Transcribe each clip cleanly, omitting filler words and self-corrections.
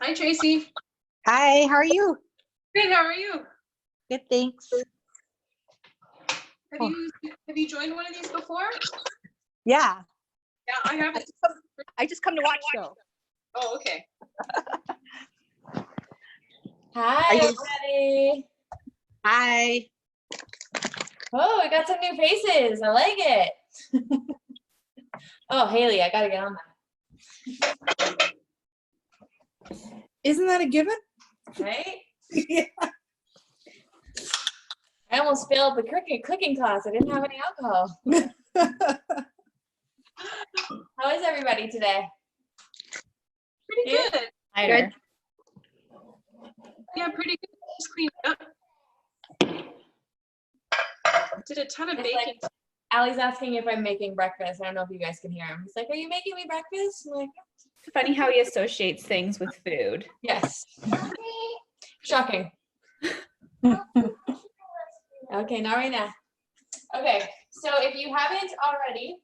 Hi, Tracy. Hi, how are you? Good. How are you? Good, thanks. Have you joined one of these before? Yeah, Yeah, I haven't. I just come to watch though. Oh, okay. Hi, you- everybody. Hi. Oh, we got some new faces. I like it. Oh, Haley, I gotta get on that. Isn't that a given? Right? Yeah. I almost failed the cooking class. I didn't have any alcohol. How is everybody today? Pretty good. Good. Yeah, pretty good. Just cleaned up. Did a ton of It's baking. like, Allie's asking if I'm making breakfast. I don't know if you guys can hear him. He's like, "Are you making me breakfast?" I'm like, Funny how he associates things with food. "Yes." Shocking. Okay, not right now. Okay, so if you haven't already,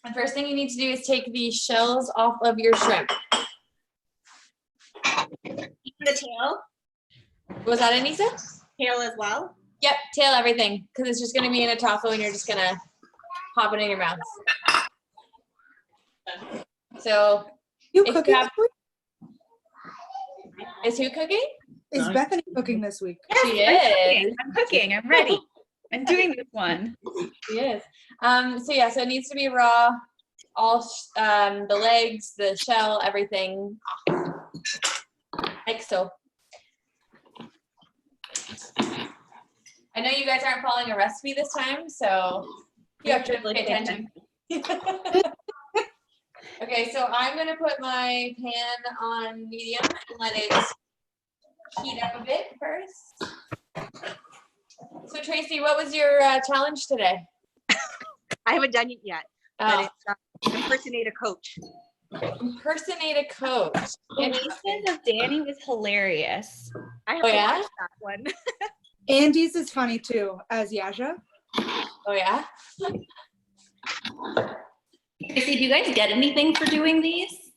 the first thing you need to do is take the shells off of your shrimp. The tail? Was that Anissa? Tail as well? Yep, tail everything, because it's just gonna be in a taco and you're just gonna pop it in your mouth. So, You If you cooking have- this week? is who cooking? Is Bethany cooking this week? She is. I'm cooking. I'm ready. I'm doing this one. She is. So yeah, so it needs to be raw, all the legs, the shell, everything, like so. I know you guys aren't following a recipe this time, so you have to pay attention. Okay, so I'm gonna put my pan on medium and let it heat up a bit first. So Tracy, what was your challenge today? I haven't done it yet, but Oh, it's impersonate a coach. impersonate a coach. The recent of Danny was hilarious. I have Oh, to yeah? watch that one. Andy's is funny too, as Yaja. Oh yeah? Tracy, do you guys get anything for doing these?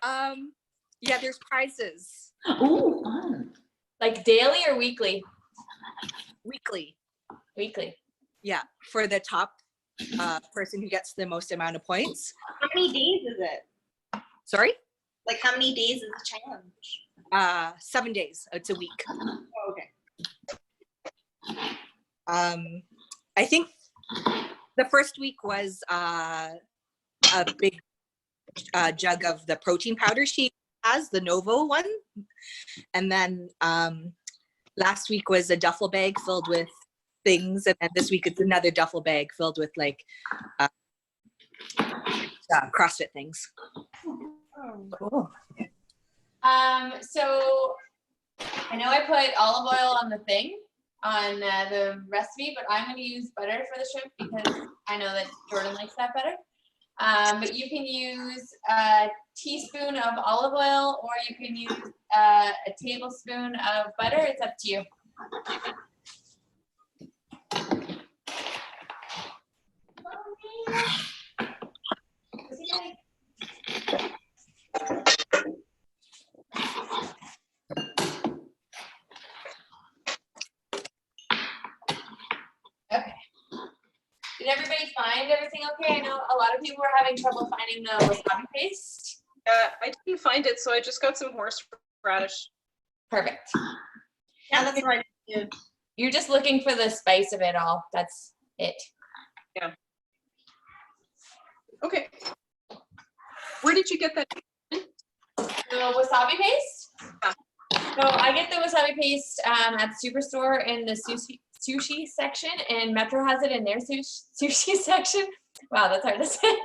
Yeah, there's prizes Oh, fun. Like daily or weekly? weekly. Weekly. Yeah, for the top person who gets the most amount of points. How many days is it? Sorry? Like how many days is the challenge? 7 days. It's a week. Oh, okay. I think the first week was a big jug of the protein powder she has, the Novo one. And then last week was a duffel bag filled with things. And then this week it's another duffel bag filled with like CrossFit things. Cool. So I know I put olive oil on the thing, on the recipe, but I'm gonna use butter for the shrimp because I know that Jordan likes that better. But you can use a teaspoon of olive oil or you can use a tablespoon of butter. It's up to you. Okay. Did everybody find everything okay? I know a lot of people were having trouble finding the wasabi paste. I didn't find it, so I just got some horseradish. Perfect. Yeah, that's right. You're just looking for the spice of it all. That's it. Okay. Where did you get that? The wasabi paste? So I get the wasabi paste at the Superstore in the sushi section, and Metro has it in their sushi section. Wow, that's hard to say.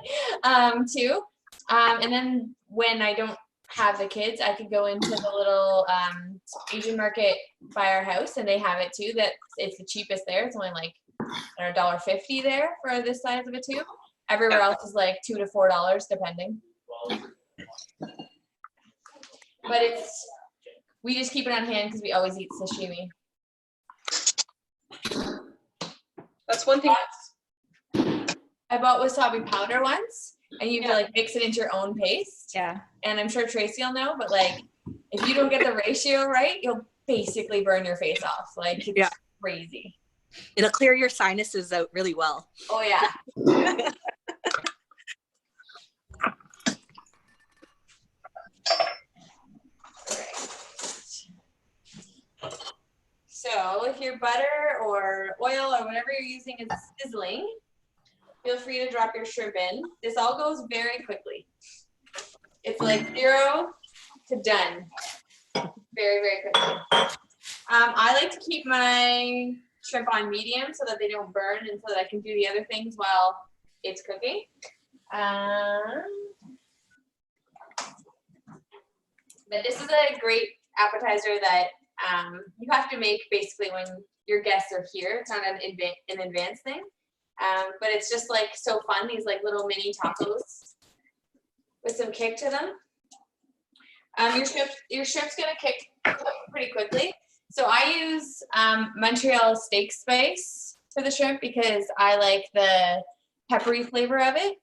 Too. And then when I don't have the kids, I could go into the little Asian market by our house, and they have it too. That it's the cheapest there. It's only like $1.50 there for this size of a tube. Everywhere else is like $2 to $4 depending. But we just keep it on hand because we always eat sashimi. That's one thing. I bought wasabi powder once, and you have to like mix it into your own paste. Yeah. And I'm sure Tracy will know, but like if you don't get the ratio right, you'll basically burn your face off. Like it's crazy. It'll clear your sinuses out really well. Oh yeah. So if your butter or oil or whatever you're using is sizzling, feel free to drop your shrimp in. This all goes very quickly. It's like 0 to done. Very, very quickly. I like to keep my shrimp on medium so that they don't burn and so that I can do the other things while it's cooking. But this is a great appetizer that you have to make basically when your guests are here. It's not an advanced thing, but it's just like so fun. These like little mini tacos with some kick to them. Your shrimp's gonna cook pretty quickly. So I use Montreal steak spice for the shrimp because I like the peppery flavor of it.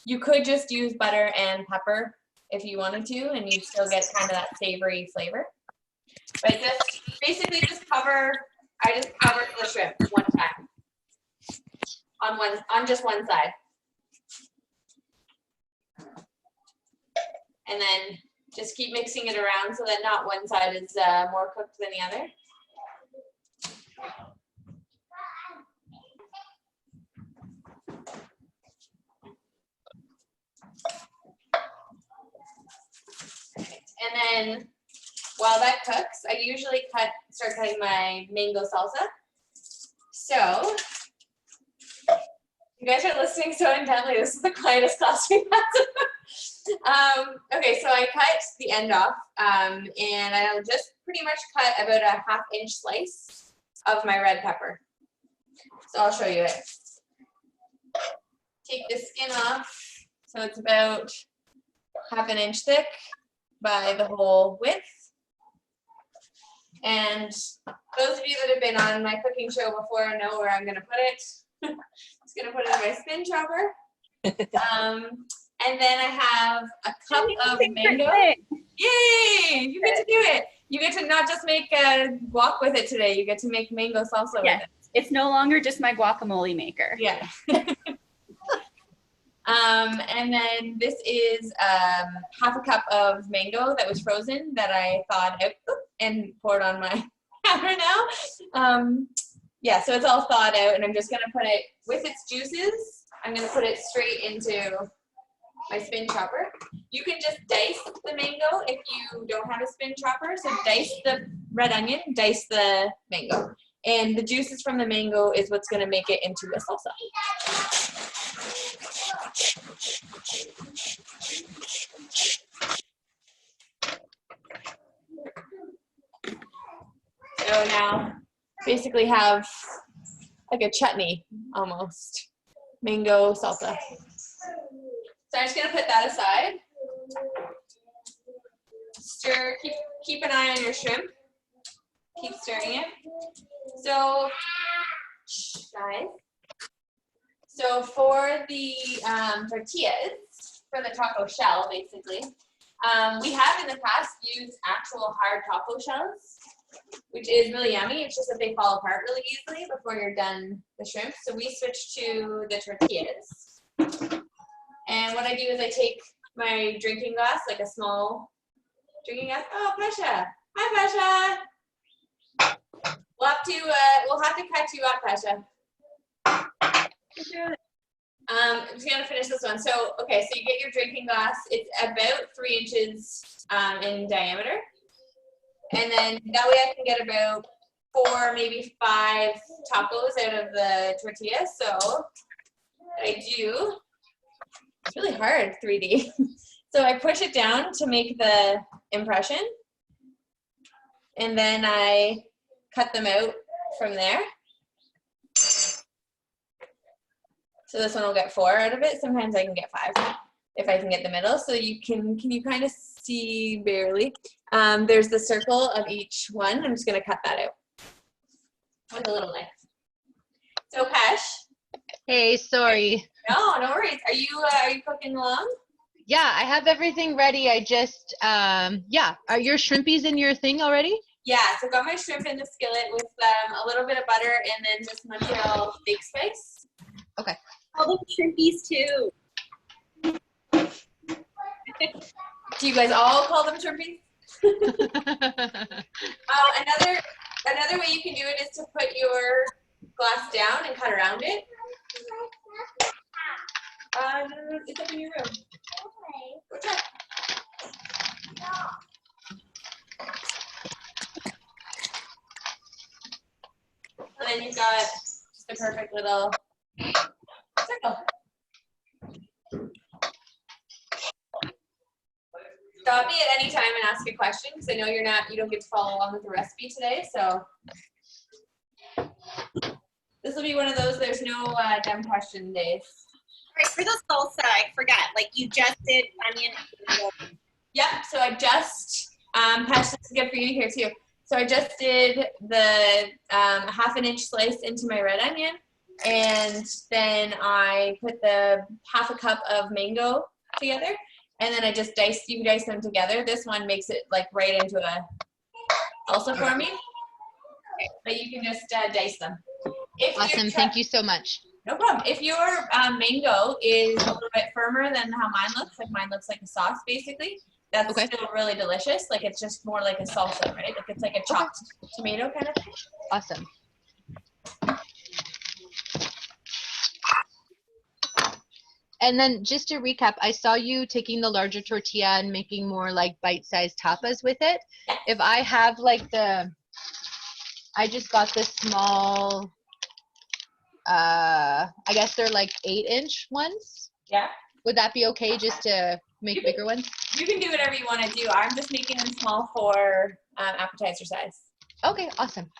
You could just use butter and pepper if you wanted to, and you'd still get kind of that savory flavor. But just basically I just covered the shrimp one time on just one side. And then just keep mixing it around so that not one side is more cooked than the other. And then while that cooks, I usually start cutting my mango salsa. So you guys are listening so intently. This is the quietest class we've had. Okay, so I cut the end off, and I'll just pretty much cut about a 1/2 inch slice of my red pepper. So I'll show you it. Take the skin off, so it's about 1/2 inch thick by the whole width. And those of you that have been on my cooking show before know where I'm gonna put it. I'm just gonna put it in my spin chopper. And then I have a cup of mango. Yay! You get to do it. You get to not just make guac with it today. You get to make mango salsa with it. It's no longer just my guacamole maker. Yeah. And then this is 1/2 cup of mango that was frozen that I thawed out and poured on my counter now. Yeah, so it's all thawed out, and I'm just gonna put it with its juices. I'm gonna put it straight into my spin chopper. You can just dice the mango if you don't have a spin chopper. So dice the red onion, dice the mango. And the juices from the mango is what's gonna make it into a salsa. So now basically have like a chutney almost, mango salsa. So I'm just gonna put that aside. Stir, keep an eye on your shrimp. Keep stirring it. So, guys. So for the tortillas, for the taco shell, basically, we have in the past used actual hard taco shells, which is really yummy. It's just that they fall apart really easily before you're done the shrimp. So we switched to the tortillas. And what I do is I take my drinking glass, like a small drinking glass. Oh, Pasha. Hi, Pasha. We'll have to catch you up, Pasha. I'm just gonna finish this one. So, okay, so you get your drinking glass. It's about 3 inches in diameter. And then that way I can get about 4, maybe 5 tacos out of the tortilla. So what I do, it's really hard, 3D. So I push it down to make the impression. And then I cut them out from there. So this one will get 4 out of it. Sometimes I can get 5 if I can get the middle. So you can you kind of see barely? There's the circle of each one. I'm just gonna cut that out with a little knife. So Pesh, Hey, sorry. No, no worries. Are you cooking along? Yeah, I have everything ready. I just, yeah. Are your shrimpies in your thing already? Yeah, so got my shrimp in the skillet with a little bit of butter and then just Montreal steak spice. Okay. All the shrimpies too. Do you guys all call them shrimpies? Another way you can do it is to put your glass down and cut around it. It's up in your room. Go check. And then you've got just a perfect little circle. Stop me at any time and ask a question because I know you don't get to follow along with the recipe today. So this will be one of those. There's no dumb question days. All right, for the salsa, I forgot. Like you just did onion. Yep. So I just Pash, this is good for you here too. So I just did the 1/2 inch slice into my red onion, and then I put the 1/2 cup of mango together, and then I just you dice them together. This one makes it like right into a salsa for me, but you can just dice them. Awesome. Thank you so much. No problem. If your mango is a little bit firmer than how mine looks, like mine looks like a sauce basically, that's still really delicious. Like it's just more like a salsa, right? Like it's like a chopped tomato kind of thing. Awesome. And then just to recap, I saw you taking the larger tortilla and making more like bite-sized tapas with it. If I have like I just got this small, I guess they're like 8-inch ones. Yeah. Would that be okay just to make bigger ones? You can do whatever you want to do. I'm just making them small for appetizer size. Okay, awesome.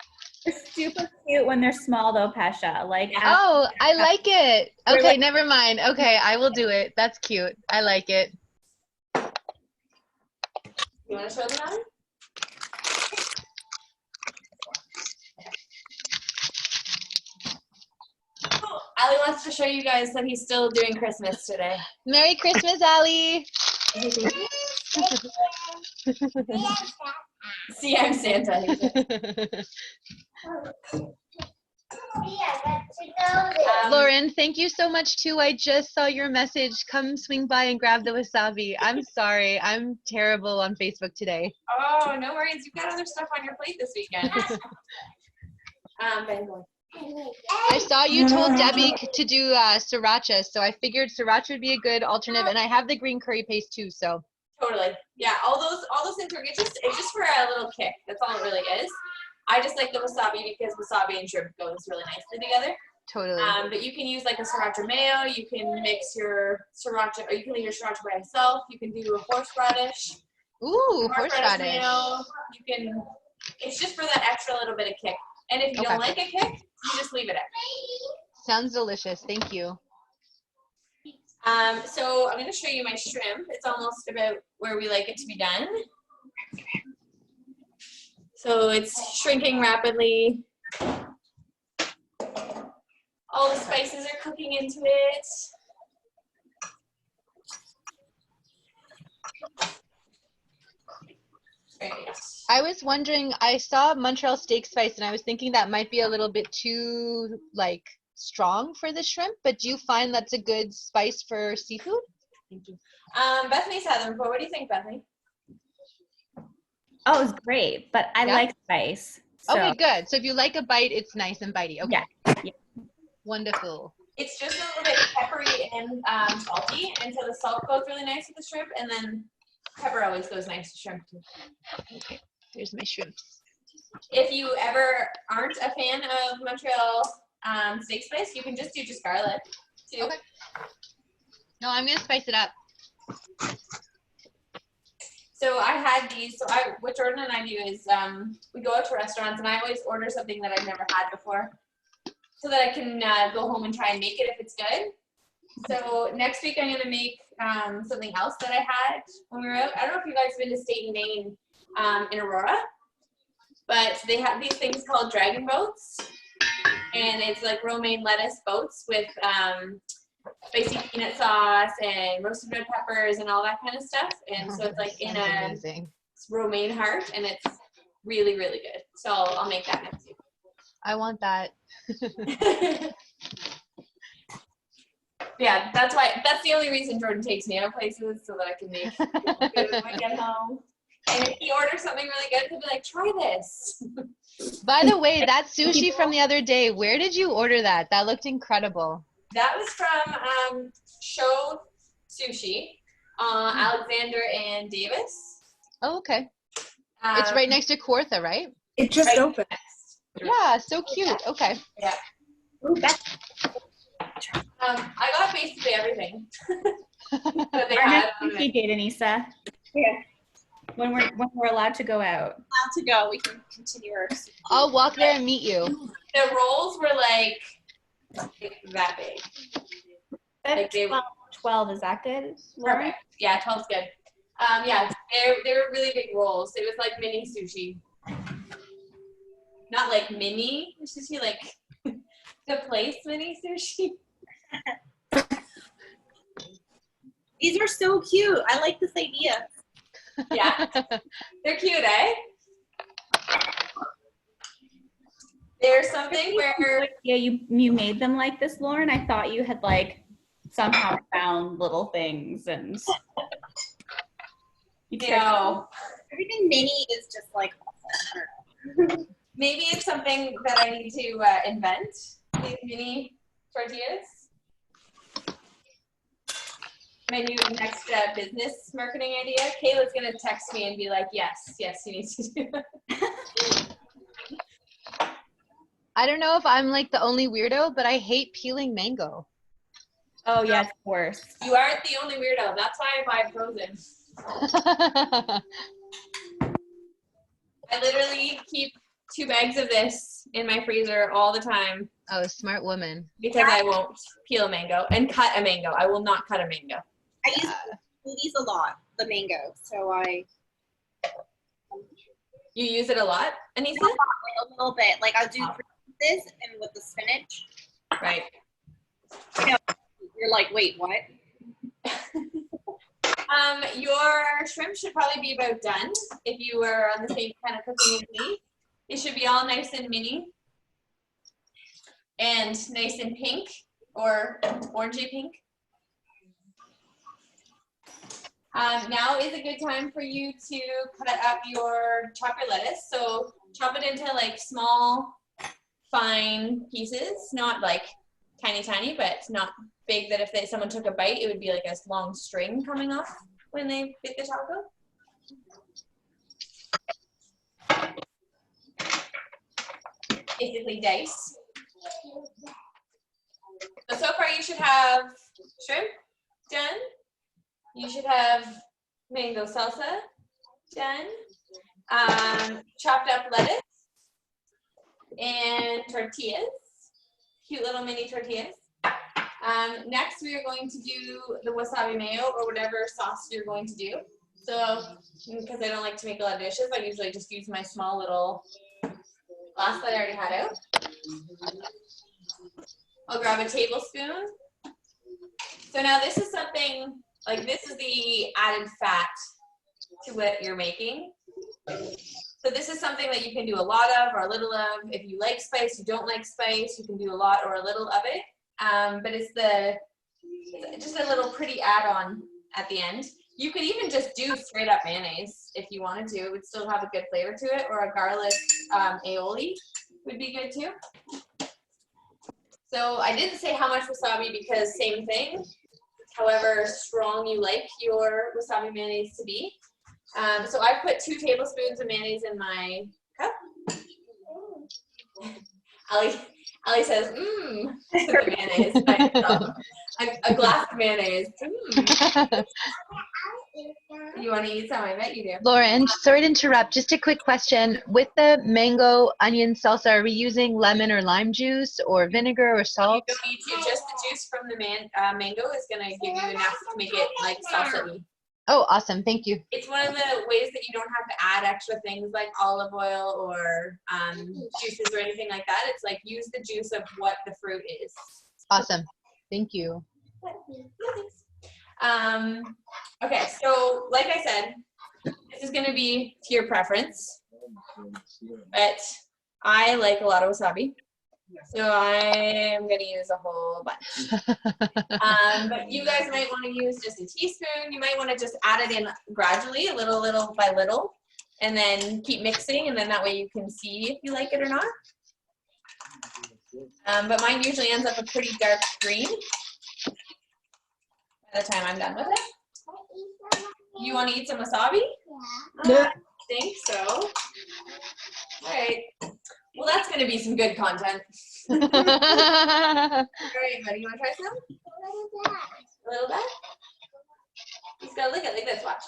They're super cute when they're small though, Pasha. Like Oh, I like it. Okay, never mind. Okay, I will do it. That's cute. I like it. You want to show them on? Ali wants to show you guys that he's still doing Christmas today. Merry Christmas, Ali. See, I'm Santa. Lauren, thank you so much too. I just saw your message. Come swing by and grab the wasabi. I'm sorry. I'm terrible on Facebook today. Oh, no worries. You've got other stuff on your plate this weekend. I saw you told Debbie to do sriracha, so I figured sriracha would be a good alternative, and I have the green curry paste too. So totally, yeah. All those things are it's just for a little kick. That's all it really is. I just like the wasabi because wasabi and shrimp goes really nicely together. Totally. But you can use like a sriracha mayo. You can mix your sriracha, or you can leave your sriracha by itself. You can do a horseradish. Ooh, horseradish. Mayo. You can. It's just for that extra little bit of kick. And if you don't like a kick, you just leave it at. Sounds delicious. Thank you. So I'm going to show you my shrimp. It's almost about where we like it to be done. So it's shrinking rapidly. All the spices are cooking into it. Great. I was wondering, I saw Montreal steak spice and I was thinking that might be a little bit too like strong for the shrimp, but do you find that's a good spice for seafood? Thank you. Bethany's had them before. What do you think, Bethany? Oh, it's great, but I like spice. So. Okay, good. So if you like a bite, it's nice and bitey. Okay. Yeah. Wonderful. It's just a little bit peppery and salty, and so the salt goes really nice with the shrimp, and then pepper always goes nice to shrimp too. Okay, here's my shrimps. If you ever aren't a fan of Montreal steak spice, you can just do garlic too. Okay. No, I'm gonna spice it up. So I had these. So what Jordan and I do is we go out to restaurants, and I always order something that I've never had before, so that I can go home and try and make it if it's good. So next week I'm gonna make something else that I had when we were out. I don't know if you guys have been to State and Maine in Aurora, but they have these things called dragon boats. And it's like romaine lettuce boats with spicy peanut sauce and roasted red peppers and all that kind of stuff. And so it's like in a amazing. romaine heart, and it's really, really good. So I'll make that next week. I want that. Yeah, that's the only reason Jordan takes me out places, so that I can make food when I get home. And if he orders something really good, he'll be like, try this. By the way, that sushi from the other day, where did you order that? That looked incredible. That was from Show Sushi, Alexander and Davis. Oh, okay. It's right next to Kawartha, right? It just opened. Yeah, so cute. Okay. Yeah. I got basically everything that they Our had next on sushi it. date, Anissa. Yeah. When we're allowed to go out. Allowed to go. We can continue our. I'll walk there and meet you. The rolls were like that big. Like they were 12, is that good, Lauren? perfect. Yeah, 12's good. Yeah, they were really big rolls. It was like mini sushi. Not like mini sushi, like the place mini sushi. These are so cute. I like this idea. Yeah, they're cute, eh? There's something where Yeah, you made them like this, Lauren. I thought you had like somehow found little things and Everything mini is just like awesome. maybe it's something that I need to invent. These mini tortillas. My new next business marketing idea. Kayla's gonna text me and be like, yes, you need to do that. I don't know if I'm like the only weirdo, but I hate peeling mango. oh yeah, it's worse. You aren't the only weirdo. That's why I buy frozen. I literally keep 2 bags of this in my freezer all the time Oh, smart woman. because I won't peel a mango and cut a mango. I will not cut a mango. I use these a lot, the mango. So You use it a lot, Anissa? a little bit. Like I'll do this and with the spinach. Right. You're like, wait, what? Your shrimp should probably be about done if you were on the same kind of cooking as me. It should be all nice and mini and nice and pink or orangey pink. Now is a good time for you to chop your lettuce. So chop it into like small, fine pieces, not like tiny, but not big that if someone took a bite, it would be like a long string coming off when they bit the taco. Basically dice. So far you should have shrimp done. You should have mango salsa done. Chopped up lettuce and tortillas. Cute little mini tortillas. Next, we are going to do the wasabi mayo or whatever sauce you're going to do. So, because I don't like to make a lot of dishes, I usually just use my small little glass that I already had out. I'll grab a tablespoon. So now this is something, like this is the added fat to what you're making. So this is something that you can do a lot of or a little of. If you like spice, you don't like spice, you can do a lot or a little of it. But it's just a little pretty add-on at the end. You could even just do straight up mayonnaise if you wanted to. It would still have a good flavor to it, or a garlic aioli would be good too. So I didn't say how much wasabi because same thing. However strong you like your wasabi mayonnaise to be. So I put 2 tablespoons of mayonnaise in my cup. Ali says, to the mayonnaise by itself. A glass of mayonnaise. You want to eat some? I bet you do. Lauren, sorry to interrupt. Just a quick question. With the mango onion salsa, are we using lemon or lime juice or vinegar or salt? You don't need to. Just the juice from the mango is going to give you enough to make it like salsa-y. Oh, awesome. Thank you. It's one of the ways that you don't have to add extra things like olive oil or juices or anything like that. It's like use the juice of what the fruit is. Awesome. Thank you. Okay, so like I said, this is going to be to your preference, but I like a lot of wasabi, so I'm going to use a whole bunch. But you guys might want to use just a teaspoon. You might want to just add it in gradually, little by little, and then keep mixing, and then that way you can see if you like it or not. But mine usually ends up a pretty dark green by the time I'm done with it. You want to eat some wasabi? Yeah. I think so. All right. Well, that's going to be some good content. All right, buddy, you want to try some? A little bit? You just got to lick it like this, watch.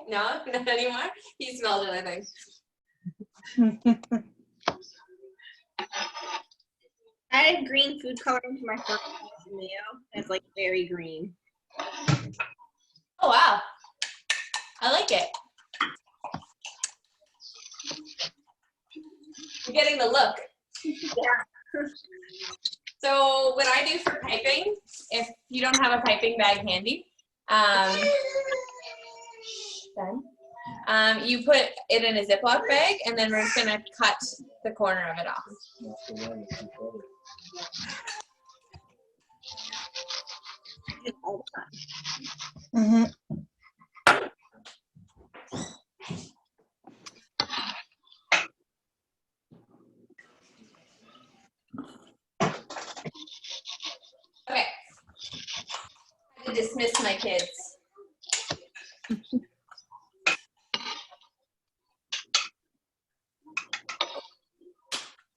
No, not anymore? He smelled it, I think. I added green food coloring to my first mayo. It's like very green. Oh, wow. I like it. You're getting the look. Yeah. So what I do for piping, if you don't have a piping bag handy, you put it in a Ziploc bag, and then we're just gonna cut the corner of it off. All the time. Mhm. Okay. I have to dismiss my kids.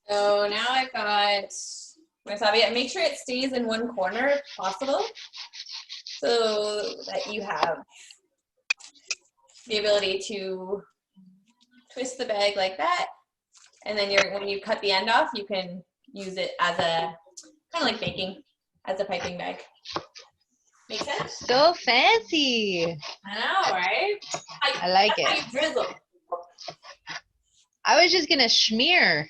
So now I've got wasabi. Make sure it stays in one corner if possible, so that you have the ability to twist the bag like that, and then when you cut the end off, you can use it as a kind of like baking, as a piping bag. Make sense? So fancy. I know, right? I like That's how it. you drizzle. I was just gonna schmear.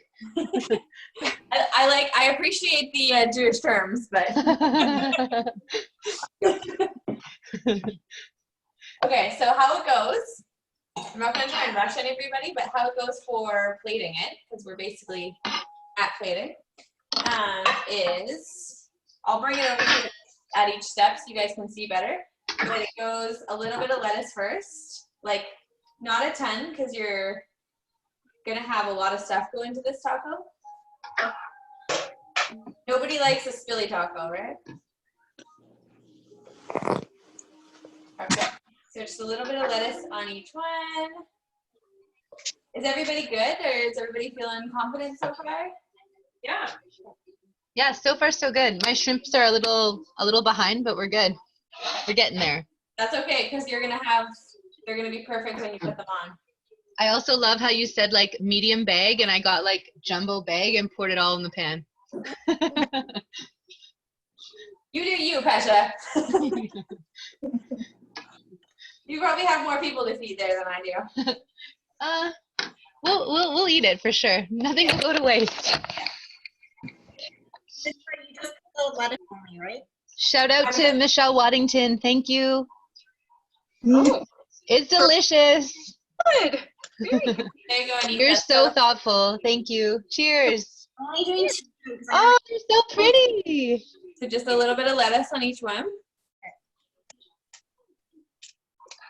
I appreciate the Jewish terms, but okay. So how it goes? I'm not gonna try and rush everybody, but how it goes for plating it, because we're basically at plating, is I'll bring it over to at each step so you guys can see better. But it goes a little bit of lettuce first, like not a ton, because you're gonna have a lot of stuff go into this taco. Nobody likes a spilly taco, right? Okay, so just a little bit of lettuce on each one. Is everybody good, or is everybody feeling confident so far? Yeah. Yeah, so far so good. My shrimps are a little behind, but we're good. We're getting there. That's okay, because they're gonna be perfect when you put them on. I also love how you said like medium bag, and I got like jumbo bag and poured it all in the pan. You do you, Pesha. You probably have more people to feed there than I do. We'll eat it for sure. Nothing will go to waste. This part you just put a little lettuce only, right? Shout out to Michelle Waddington. Thank you. Oh, It's delicious. good. There you go. Anita. You're so thoughtful. Thank you. Cheers. Only doing two. 'Cause I Oh, you're so pretty. So just a little bit of lettuce on each one.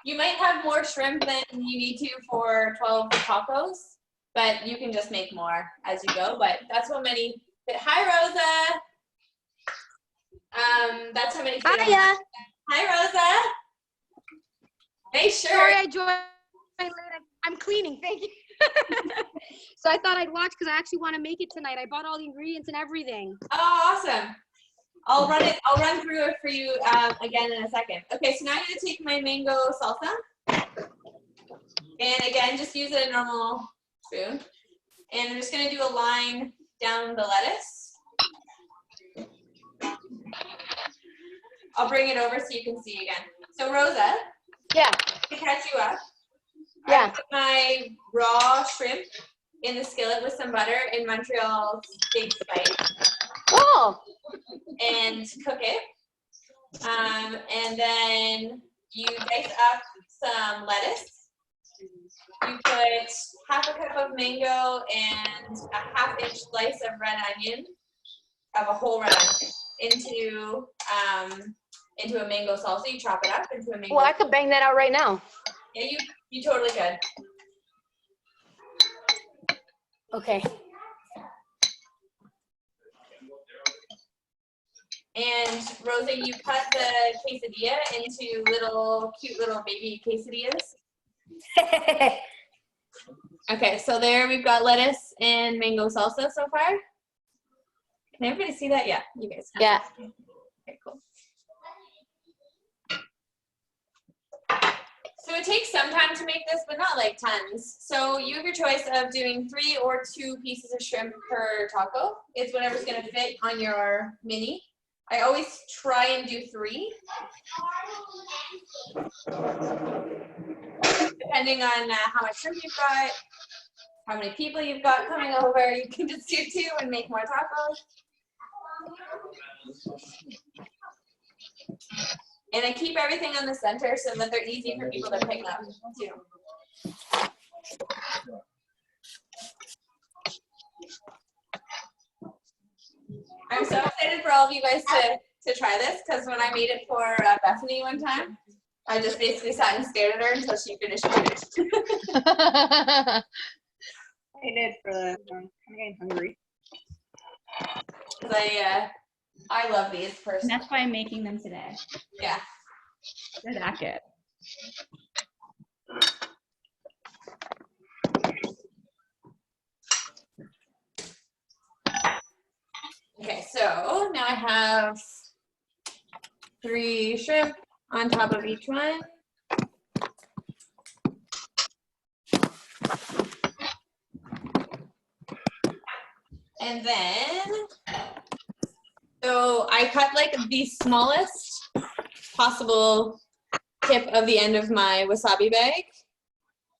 You might have more shrimp than you need to for 12 tacos, but you can just make more as you go. But that's what many. Hi, Rosa. That's how many. Hiya. Hi, Rosa. Hey, sure. Sorry I joined late. I'm cleaning. Thank you. So I thought I'd watch because I actually want to make it tonight. I bought all the ingredients and everything. Oh, awesome. I'll run through it for you again in a second. Okay, so now I'm gonna take my mango salsa, and again, just use a normal spoon, and I'm just gonna do a line down the lettuce. I'll bring it over so you can see again. So Rosa, Yeah. to catch you up, Yeah. I put my raw shrimp in the skillet with some butter in Montreal steak spice Oh. and cook it. And then you dice up some lettuce. You put half a cup of mango and a half-inch slice of red onion, of a whole red onion, into a mango salsa. You chop it up into a mango. Well, I could bang that out right now. Yeah, you totally could. Okay. And Rosa, you cut the quesadilla into cute little baby quesadillas. Okay, so there we've got lettuce and mango salsa so far. Can everybody see that? Yeah, you guys can. Yeah. Okay, cool. So it takes some time to make this, but not like tons. So you have your choice of doing 3 or 2 pieces of shrimp per taco. It's whatever's gonna fit on your mini. I always try and do 3. Depending on how much shrimp you've got, how many people you've got coming over, you can just do 2 and make more tacos. And I keep everything on the center so that they're easy for people to pick up too. I'm so excited for all of you guys to try this, because when I made it for Bethany one time, I just basically sat and stared at her until she finished it. I did for the. I'm getting hungry. Because I love these And personally. that's why I'm making them today. Yeah. They're that good. Okay, so now I have 3 shrimp on top of each one. And then, so I cut like the smallest possible tip of the end of my wasabi bag,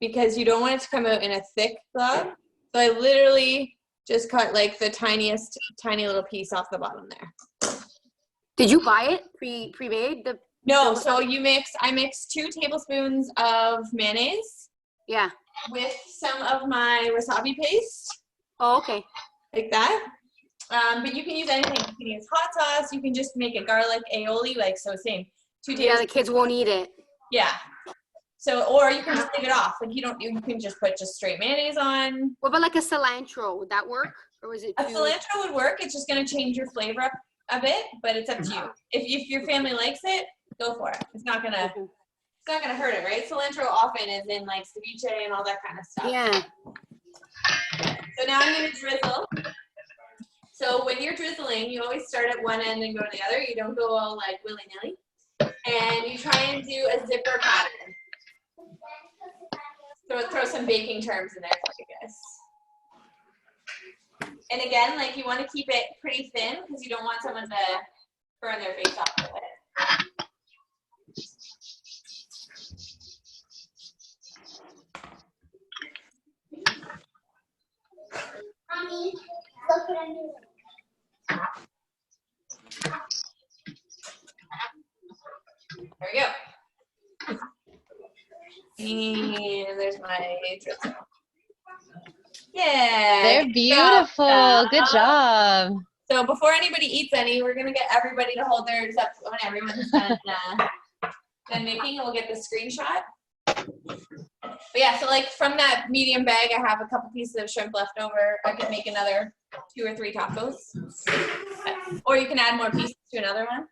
because you don't want it to come out in a thick blob. So I literally just cut like the tiniest, tiny little piece off the bottom there. Did you buy it pre-made? No, so I mix 2 tablespoons of mayonnaise Yeah. with some of my wasabi paste, Oh, okay. like that. But you can use anything. You can use hot sauce. You can just make it garlic aioli, like so. Same. 2 Yeah, tablespoons. the kids won't eat it. Yeah. So, or you can just leave it off. Like you can just put just straight mayonnaise on. What about like a cilantro? Would that work, or is it A too? cilantro would work. It's just gonna change your flavor up a bit, but it's up to you. If your family likes it, go for it. It's not gonna hurt it, right? Cilantro often is in like ceviche and all that kind of stuff. Yeah. So now I'm gonna drizzle. So when you're drizzling, you always start at one end and go to the other. You don't go all like willy-nilly. And you try and do a zipper pattern. Throw some baking terms in there for you guys. And again, like you want to keep it pretty thin because you don't want someone to burn their face off with it. Mommy, look what I'm doing. There we go. And there's my drizzle. Yeah. They're beautiful. Good job. So before anybody eats any, we're gonna get everybody to hold theirs up when everyone's done making, and we'll get the screenshot. But yeah, so like from that medium bag, I have a couple pieces of shrimp left over. I can make another 2 or 3 tacos, or you can add more pieces to another one.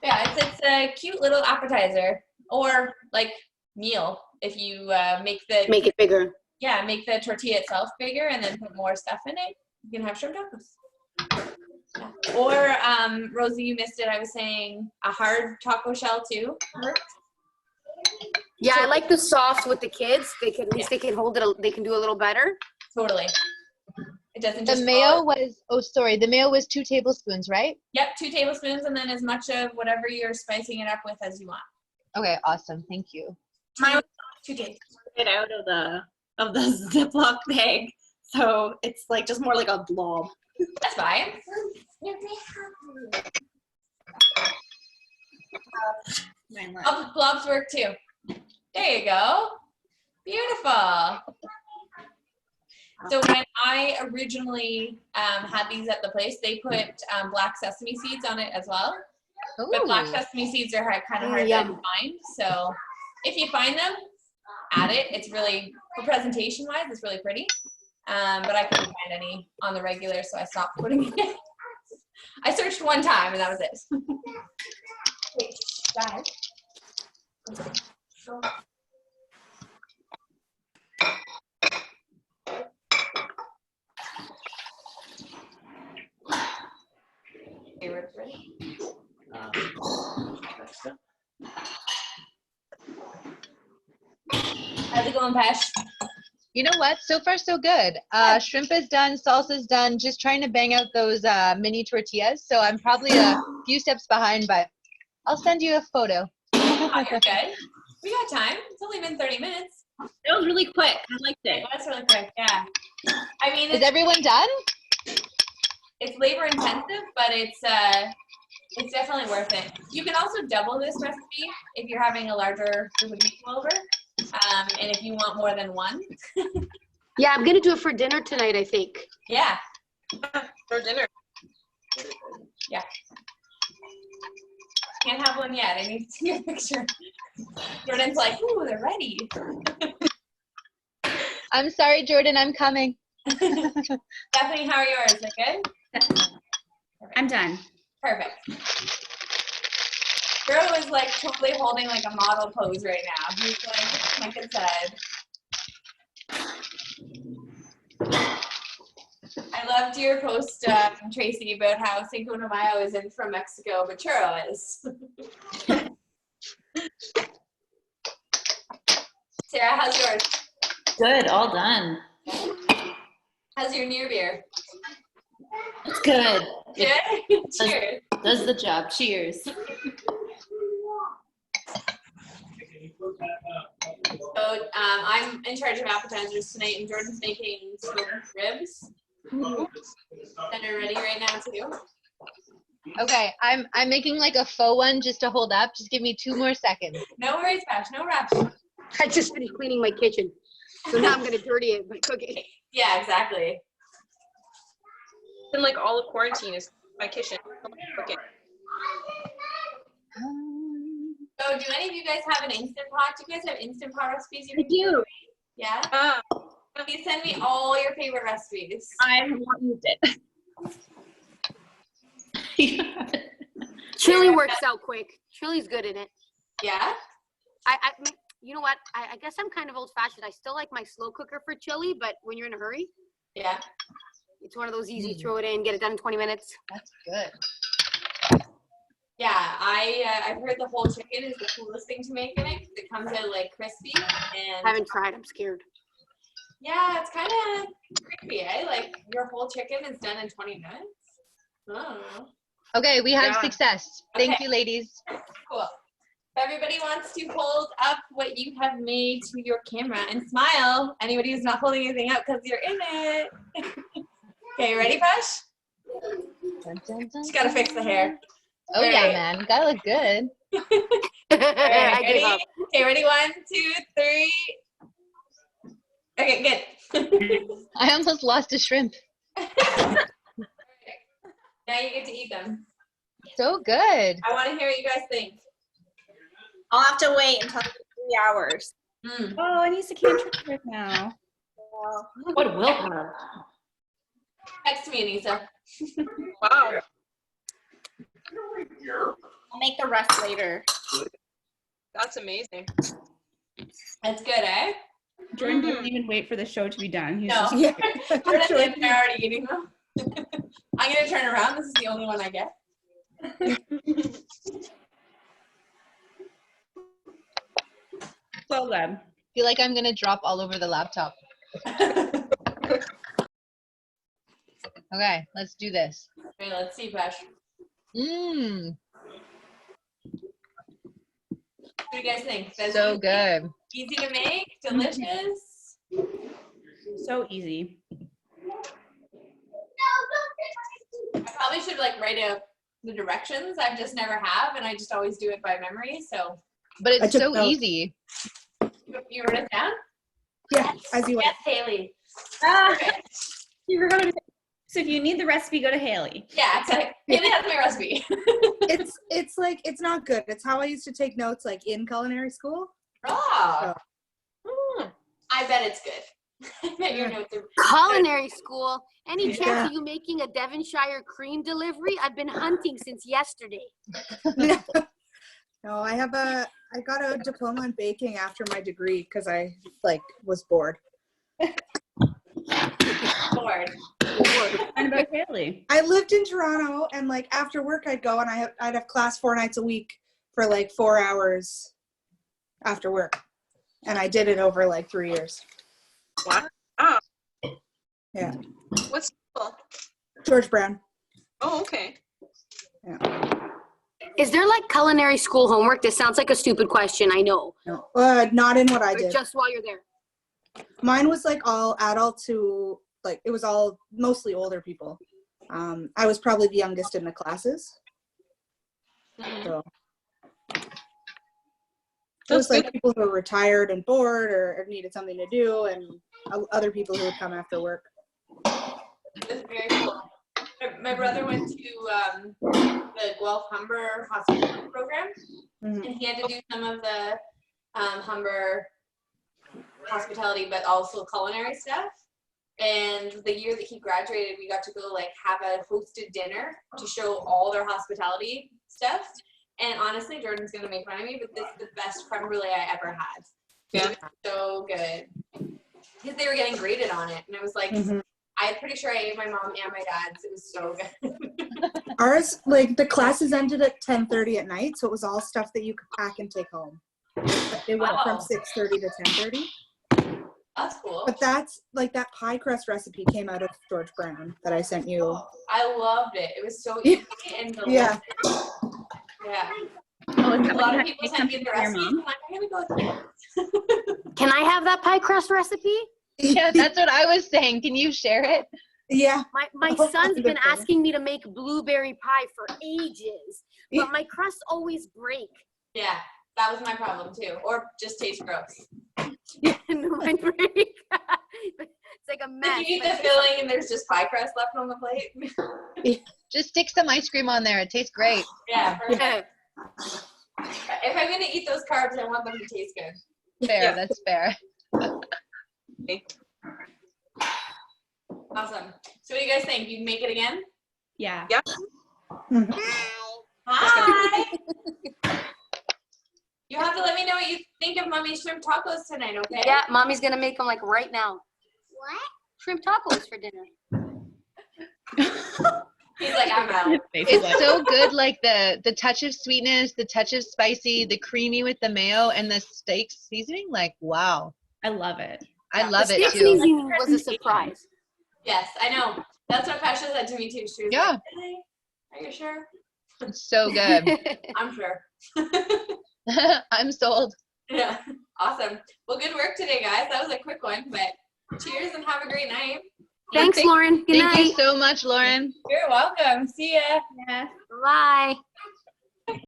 Yeah, it's a cute little appetizer, or like meal if you make it bigger. Yeah, make the tortilla itself bigger and then put more stuff in it. You can have shrimp tacos. Yeah. Or Rosie, you missed it. I was saying a hard taco shell too. Yeah, I like the sauce with the kids. They can at least they can hold it. They can do a little better. Totally. It doesn't The just mayo was, oh, sorry. The mayo was 2 tablespoons, right? Yep, 2 tablespoons, and then as much of whatever you're spicing it up with as you want. Okay, awesome. Thank you. Mine was 2 tablespoons. it out of the Ziploc bag, so it's like just more like a blob. That's fine. Blobs work too. There you go. Beautiful. So when I originally had these at the place, they put black sesame seeds on it as well. But black Ooh. sesame seeds are kind of hard to Yum. find. So if you find them, add it. It's really, for presentation wise, it's really pretty. But I couldn't find any on the regular, so I stopped putting it in. I searched one time and that was it. Wait, guys. Favorites ready? How's it going, Pesh? You know what? So far, so good. Shrimp is done. Salsa's done. Just trying to bang out those mini tortillas. So I'm probably a few steps behind, but I'll send you a photo. Oh, you're good. We got time. It's only been 30 minutes. It was really quick. I liked it. That's really quick, yeah. I mean, Is everyone done? it's labor intensive, but it's definitely worth it. You can also double this recipe if you're having a larger group of people over, and if you want more than one. Yeah, I'm gonna do it for dinner tonight, I think. Yeah. For dinner. Yeah. Can't have one yet. I need to see a picture. Jordan's like, ooh, they're ready. I'm sorry, Jordan. I'm coming. Stephanie, how are yours? Is it good? I'm done. Perfect. Girl is like totally holding like a model pose right now. He's like, like I said. I loved your post, Tracy, about how Cinco de Mayo isn't from Mexico, but churro is. Sarah, how's yours? Good, all done. How's your near beer? It's good. Good? Cheers. Does the job. Cheers. So I'm in charge of appetizers tonight, and Jordan's making smoked ribs that are ready right now too. Okay, I'm making like a faux one just to hold up. Just give me 2 more seconds. No worries, Pash. No rush. I just finished cleaning my kitchen, so now I'm gonna dirty it by cooking. Yeah, exactly. And like all of quarantine is my kitchen. Okay. So do any of you guys have an Instant Pot? Do you guys have Instant Pot recipes you I can do. Yeah? Please send me all your favorite recipes. I have not used it. Chili works out quick. Chili's good in it. Yeah? You know what? I guess I'm kind of old-fashioned. I still like my slow cooker for chili, but when you're in a hurry, Yeah. it's one of those easy throw it in, get it done in 20 minutes. That's good. Yeah, I've heard the whole chicken is the coolest thing to make in it. It comes out like crispy and I haven't tried. I'm scared. yeah, it's kind of creepy, eh? Like your whole chicken is done in 20 minutes. I don't know. Okay, we have Yeah. success. Thank Okay. you, ladies. Cool. If everybody wants to hold up what you have made to your camera and smile, anybody who's not holding anything up because you're in it. Okay, you ready, Pesh? Dun, dun, dun, Just gotta fix the hair. Oh yeah, Alright. man. Gotta look good. Okay, I give ready? up. Okay, ready? 1, 2, 3. Okay, good. I almost lost a shrimp. Now you get to eat them. So good. I want to hear what you guys think. I'll have to wait until 3 hours. Mm. Oh, it needs to can't now. What will her? Text me, Anissa. Wow. I'll make the rest later. That's amazing. That's good, eh? Jordan didn't even wait for the show to be done. He's No. just Jordan's in there already eating them. I'm going to turn around. This is the only one I get. well done. Feel like I'm gonna drop all over the laptop. Okay, let's do this. Okay, let's see, Pesh. Mmm, What do you guys think? That's so easy? good. Easy to make, delicious. So easy. I probably should like write out the directions. I've just never have, and I just always do it by memory. So But I it's took so notes. easy. you wrote it down? Yeah, as you went. Yes, Haley. Ah, Okay. you forgot to. So if you need the recipe, go to Haley. Yeah, exactly. Haley has my recipe. It's like it's not good. It's how I used to take notes like in culinary school. Oh. I bet it's good. I bet your notes are Culinary school. Any chance Yeah. of you making a Devonshire cream delivery? I've been hunting since yesterday. No, I got a diploma in baking after my degree because I like was bored. bored. And about Haley. I lived in Toronto and like after work I'd go and I'd have class 4 nights a week for like 4 hours after work. And I did it over like 3 years. Wow. Yeah. What's school? George Brown. Oh, okay. Is there like culinary school homework? This sounds like a stupid question, I know. No. Not in what I Or did. just while you're there. Mine was like all adults who like it was all mostly older people. I was probably the youngest in the classes. So it was like people who were retired and bored or needed something to do, and other people who would come after work. That's very cool. My brother went to the Guelph Humber hospitality program, Mhm. and he had to do some of the Humber hospitality, but also culinary stuff. And the year that he graduated, we got to go like have a hosted dinner to show all their hospitality stuff. And honestly, Jordan's gonna make fun of me, but this is the best creme brulee I ever had. Yeah. It was so good. Because they were getting graded on it, and I was like, Mhm. I'm pretty sure I ate my mom and my dad's. It was so good. Ours, like the classes ended at 10:30 at night, so it was all stuff that you could pack and take home. Like, they went from Wow. 6:30 to 10:30. That's cool. But that's like that pie crust recipe came out of George Brown that I sent you. I loved it. It was so easy and delicious. Yeah. Yeah. Oh, is A that lot what of you people had sent me the to make recipes, something and I'm gonna go with yours. Can I have that pie crust recipe? Yeah, that's what I was saying. Can you share it? Yeah. My Oh, son's been wonderful. asking me to make blueberry pie for ages, but my crusts always break. Yeah, that was my problem too. Or just taste gross. And mine break. It's like a mess. Like you eat the but- filling and there's just pie crust left on the plate. Just stick some ice cream on there. It tastes great. Yeah, perfect. Yeah. If I'm gonna eat those carbs, I want them to taste good. Fair, Yeah. that's fair. Awesome. So what do you guys think? You make it again? Yeah. Yeah. Hi. You have to let me know what you think of Mommy's shrimp tacos tonight, okay? Yeah, mommy's gonna make them like right now. What? Shrimp tacos for dinner. He's like, I'm out. It's so good, like the touch of sweetness, the touch of spicy, the creamy with the mayo, and the steak seasoning. Like, wow. I love it. I love the it steak too. seasoning was a surprise. Yes, I know. That's what Pasha said to me too. She was Yeah. like, really? Are you sure? It's so good. I'm sure. I'm sold. Yeah. Awesome. Well, good work today, guys. That was a quick one, but cheers and have a great night. Thanks, Lauren. Good Thank night. you so much, Lauren. You're welcome. See ya. Yeah. Bye.